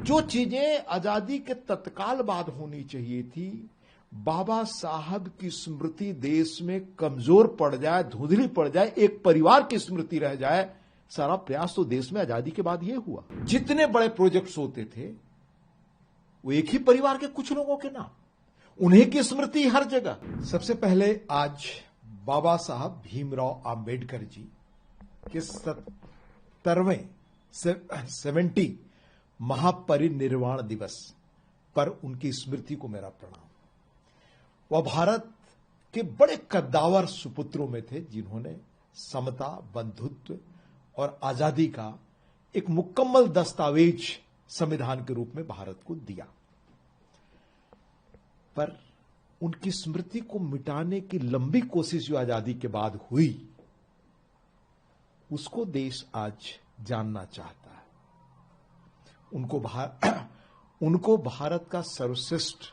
जो चीजें आजादी के तत्काल बाद होनी चाहिए थी, बाबा साहब की स्मृति देश में कमजोर पड़ जाए, धुंधली पड़ जाए, एक परिवार की स्मृति रह जाए, सारा प्रयास तो देश में आजादी के बाद यह हुआ। जितने बड़े प्रोजेक्ट्स होते थे वो एक ही परिवार के कुछ लोगों के नाम, उन्हीं की स्मृति हर जगह। सबसे पहले आज बाबा साहब भीमराव आंबेडकर जी के 70 महापरिनिर्वाण दिवस पर उनकी स्मृति को मेरा प्रणाम। वह भारत के बड़े कद्दावर सुपुत्रों में थे जिन्होंने समता, बंधुत्व और आजादी का एक मुकम्मल दस्तावेज संविधान के रूप में भारत को दिया। पर उनकी स्मृति को मिटाने की लंबी कोशिश जो आजादी के बाद हुई, उसको देश आज जानना चाहता है। उनको भारत का सर्वश्रेष्ठ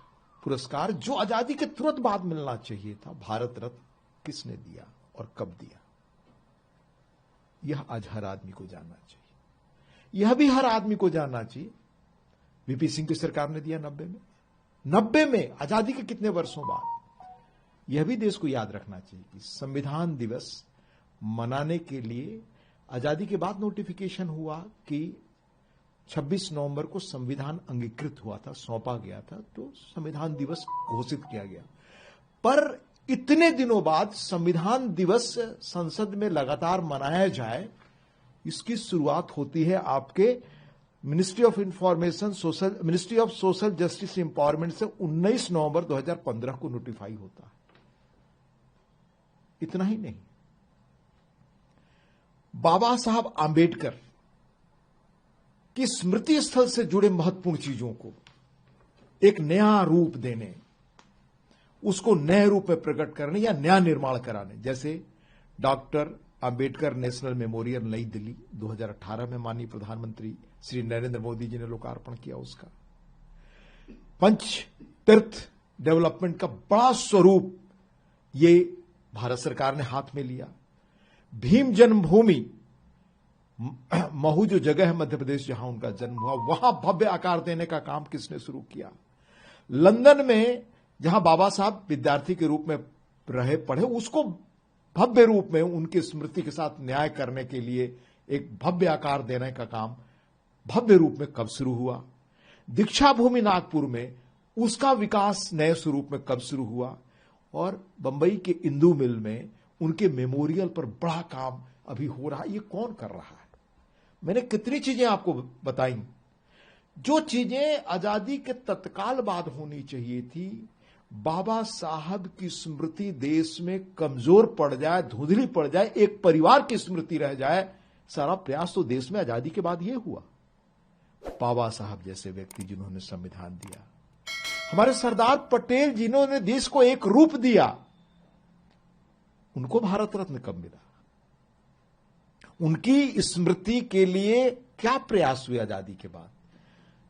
पुरस्कार जो आजादी के तुरंत बाद मिलना चाहिए था, भारत रत्न, किसने दिया और कब दिया, यह आज हर आदमी को जानना चाहिए। यह भी हर आदमी को जानना चाहिए। वीपी सिंह की सरकार ने दिया 90 में आजादी के कितने वर्षों बाद। यह भी देश को याद रखना चाहिए कि संविधान दिवस मनाने के लिए आजादी के बाद नोटिफिकेशन हुआ कि 26 नवंबर को संविधान अंगीकृत हुआ था, सौंपा गया था, तो संविधान दिवस घोषित किया गया। पर इतने दिनों बाद संविधान दिवस संसद में लगातार मनाया जाए, इसकी शुरुआत होती है आपके ministry of social justice empowerment से 19 नवंबर 2015 को नोटिफाई होता है। इतना ही नहीं, बाबा साहब आंबेडकर की स्मृति स्थल से जुड़े महत्वपूर्ण चीजों को एक नया रूप देने, उसको नए रूप में प्रकट करने या नया निर्माण कराने, जैसे डॉक्टर आंबेडकर नेशनल मेमोरियल नई दिल्ली 2018 में माननीय प्रधानमंत्री श्री नरेंद्र मोदी जी ने लोकार्पण किया उसका। पंच तीर्थ डेवलपमेंट का बड़ा स्वरूप ये भारत सरकार ने हाथ में लिया। भीम जन्मभूमि महू जो जगह है मध्य प्रदेश जहां उनका जन्म हुआ, वहां भव्य आकार देने का काम किसने शुरू किया। लंदन में जहां बाबा साहब विद्यार्थी के रूप में रहे पढ़े, उसको भव्य रूप में उनकी स्मृति के साथ न्याय करने के लिए एक भव्य आकार देने का काम भव्य रूप में कब शुरू हुआ। दीक्षा भूमि नागपुर में उसका विकास नए स्वरूप में कब शुरू हुआ। और बंबई के इंदू मिल में उनके मेमोरियल पर बड़ा काम अभी हो रहा है। ये कौन कर रहा है? मैंने कितनी चीजें आपको बताई। जो चीजें आजादी के तत्काल बाद होनी चाहिए थी, बाबा साहब की स्मृति देश में कमजोर पड़ जाए, धुंधली पड़ जाए, एक परिवार की स्मृति रह जाए, सारा प्रयास तो देश में आजादी के बाद यह हुआ। बाबा साहब जैसे व्यक्ति जिन्होंने संविधान दिया, हमारे सरदार पटेल जिन्होंने देश को एक रूप दिया, उनको भारत रत्न कब मिला? उनकी स्मृति के लिए क्या प्रयास हुए आजादी के बाद?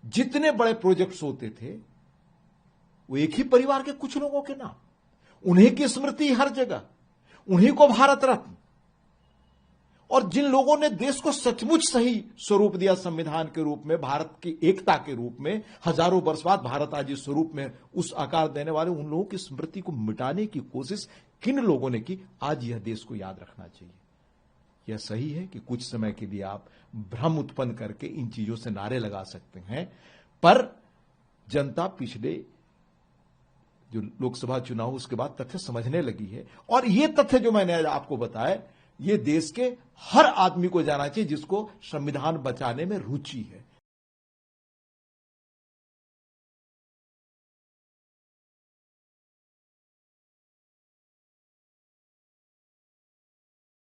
जितने बड़े प्रोजेक्ट्स होते थे वो एक ही परिवार के कुछ लोगों के नाम, उन्हीं की स्मृति हर जगह, उन्हीं को भारत रत्न। और जिन लोगों ने देश को सचमुच सही स्वरूप दिया संविधान के रूप में, भारत की एकता के रूप में, हजारों वर्ष बाद भारत आज इस स्वरूप में उस आकार देने वाले, उन लोगों की स्मृति को मिटाने की कोशिश किन लोगों ने की, आज यह देश को याद रखना चाहिए। यह सही है कि कुछ समय के लिए आप भ्रम उत्पन्न करके इन चीजों से नारे लगा सकते हैं, पर जनता पिछले जो लोकसभा चुनाव उसके बाद तथ्य समझने लगी है। और ये तथ्य जो मैंने आज आपको बताया, ये देश के हर आदमी को जानना चाहिए जिसको संविधान बचाने में रुचि है।